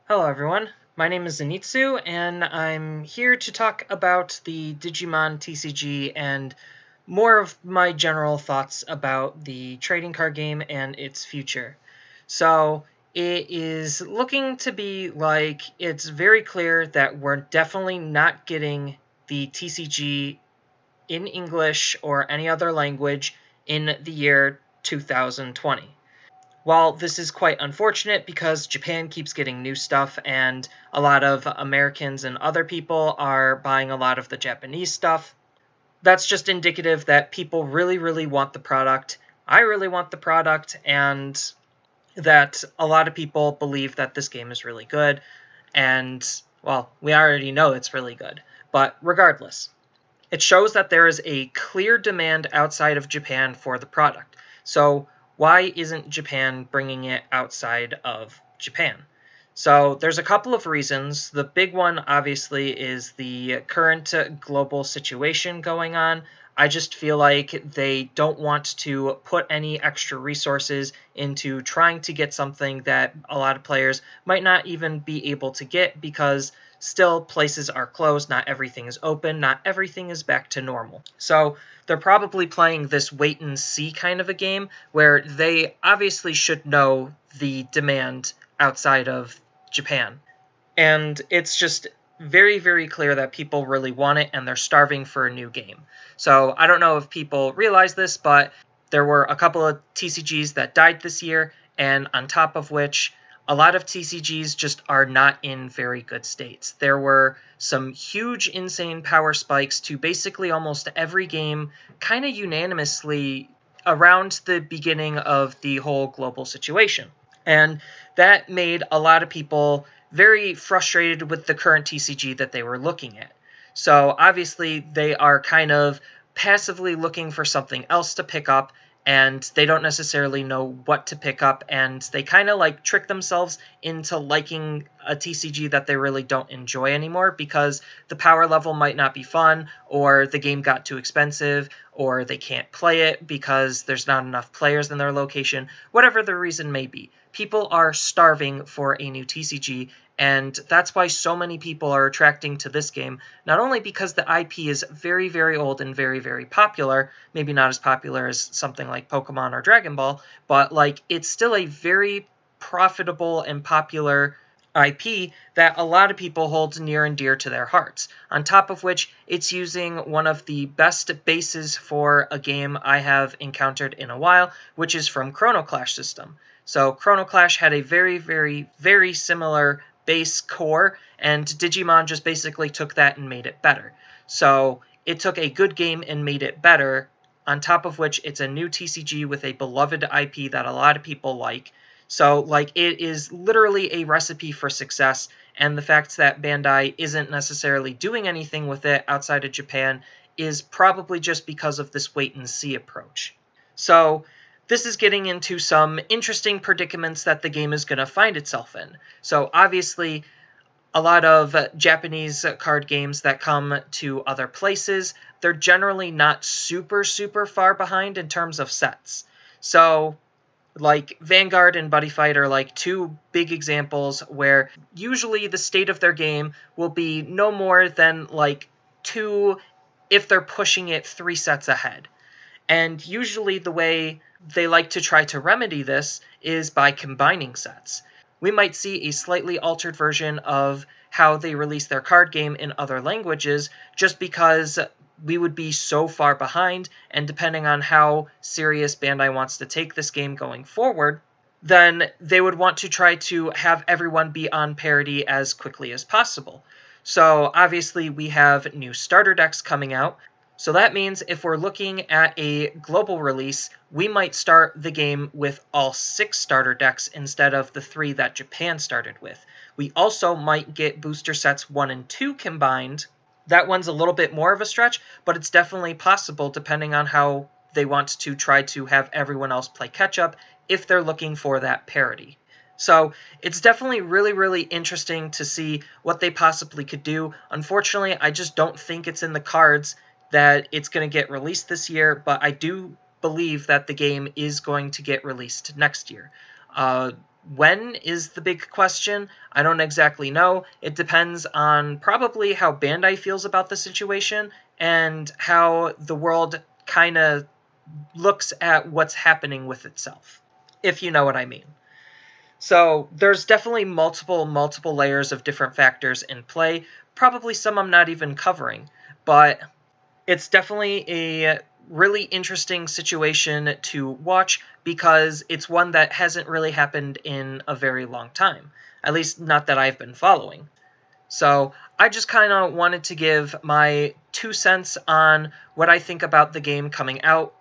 Hello everyone, my name is Zenitsu, and I'm here to talk about the Digimon TCG and more of my general thoughts about the trading card game and its future. So, it is looking to be like it's very clear that we're definitely not getting the TCG in English or any other language in the year 2020. While this is quite unfortunate because Japan keeps getting new stuff and a lot of Americans and other people are buying a lot of the Japanese stuff, that's just indicative that people really, really want the product. I really want the product, and that a lot of people believe that this game is really good. And, well, we already know it's really good. But regardless, it shows that there is a clear demand outside of Japan for the product. So why isn't Japan bringing it outside of Japan? So there's a couple of reasons. The big one, obviously, is the current global situation going on. I just feel like they don't want to put any extra resources into trying to get something that a lot of players might not even be able to get because still places are closed, not everything is open, not everything is back to normal. So they're probably playing this wait and see kind of a game where they obviously should know the demand outside of Japan. And it's just very, very clear that people really want it and they're starving for a new game. So I don't know if people realize this, but there were a couple of TCGs that died this year, and on top of which, a lot of TCGs just are not in very good states. There were some huge, insane power spikes to basically almost every game, kind of unanimously around the beginning of the whole global situation. And that made a lot of people very frustrated with the current TCG that they were looking at. So obviously, they are kind of passively looking for something else to pick up, and they don't necessarily know what to pick up, and they kind of like trick themselves into liking a TCG that they really don't enjoy anymore because the power level might not be fun, or the game got too expensive, or they can't play it because there's not enough players in their location, whatever the reason may be. People are starving for a new TCG, and that's why so many people are attracting to this game, not only because the IP is very, very old and very, very popular, maybe not as popular as something like Pokemon or Dragon Ball, but like it's still a very profitable and popular IP that a lot of people hold near and dear to their hearts. On top of which, it's using one of the best bases for a game I have encountered in a while, which is from Chrono Clash system. So Chrono Clash had a very, very, very similar base core, and Digimon just basically took that and made it better. So it took a good game and made it better, on top of which it's a new TCG with a beloved IP that a lot of people like. So, like, it is literally a recipe for success, and the fact that Bandai isn't necessarily doing anything with it outside of Japan is probably just because of this wait-and-see approach. So, this is getting into some interesting predicaments that the game is going to find itself in. So, obviously, a lot of Japanese card games that come to other places, they're generally not super, super far behind in terms of sets. So, like Vanguard and Buddy Fight are like two big examples where usually the state of their game will be no more than like two, if they're pushing it, three sets ahead. And usually the way they like to try to remedy this is by combining sets. We might see a slightly altered version of how they release their card game in other languages just because we would be so far behind, and depending on how serious Bandai wants to take this game going forward, then they would want to try to have everyone be on parity as quickly as possible. So obviously we have new starter decks coming out. So that means if we're looking at a global release, we might start the game with all 6 starter decks instead of the 3 that Japan started with. We also might get booster sets 1 and 2 combined. That one's a little bit more of a stretch, but it's definitely possible depending on how they want to try to have everyone else play catch up if they're looking for that parity. So it's definitely really, really interesting to see what they possibly could do. Unfortunately, I just don't think it's in the cards that it's going to get released this year, but I do believe that the game is going to get released next year. When is the big question? I don't exactly know. It depends on probably how Bandai feels about the situation and how the world kind of looks at what's happening with itself, if you know what I mean. So there's definitely multiple layers of different factors in play, probably some I'm not even covering, but it's definitely a really interesting situation to watch because it's one that hasn't really happened in a very long time, at least not that I've been following. So I just kind of wanted to give my 2 cents on what I think about the game coming out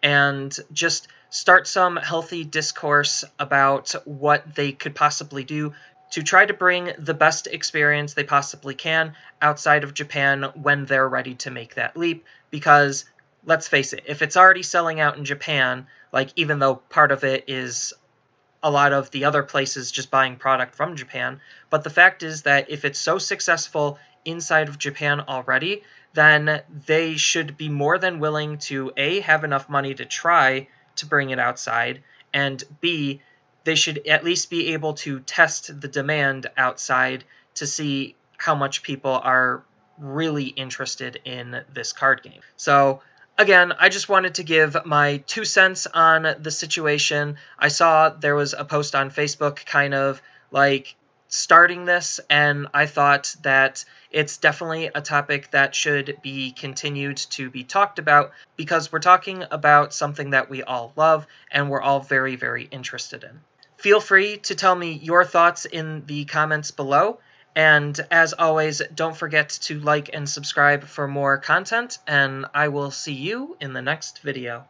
and just start some healthy discourse about what they could possibly do to try to bring the best experience they possibly can outside of Japan when they're ready to make that leap. Because, let's face it, if it's already selling out in Japan, like, even though part of it is a lot of the other places just buying product from Japan. But the fact is that if it's so successful inside of Japan already, then they should be more than willing to A, have enough money to try to bring it outside, and B, they should at least be able to test the demand outside to see how much people are really interested in this card game. So again, I just wanted to give my 2 cents on the situation. I saw there was a post on Facebook kind of like starting this, and I thought that it's definitely a topic that should be continued to be talked about because we're talking about something that we all love and we're all very interested in. Feel free to tell me your thoughts in the comments below. And as always, don't forget to like and subscribe for more content, and I will see you in the next video.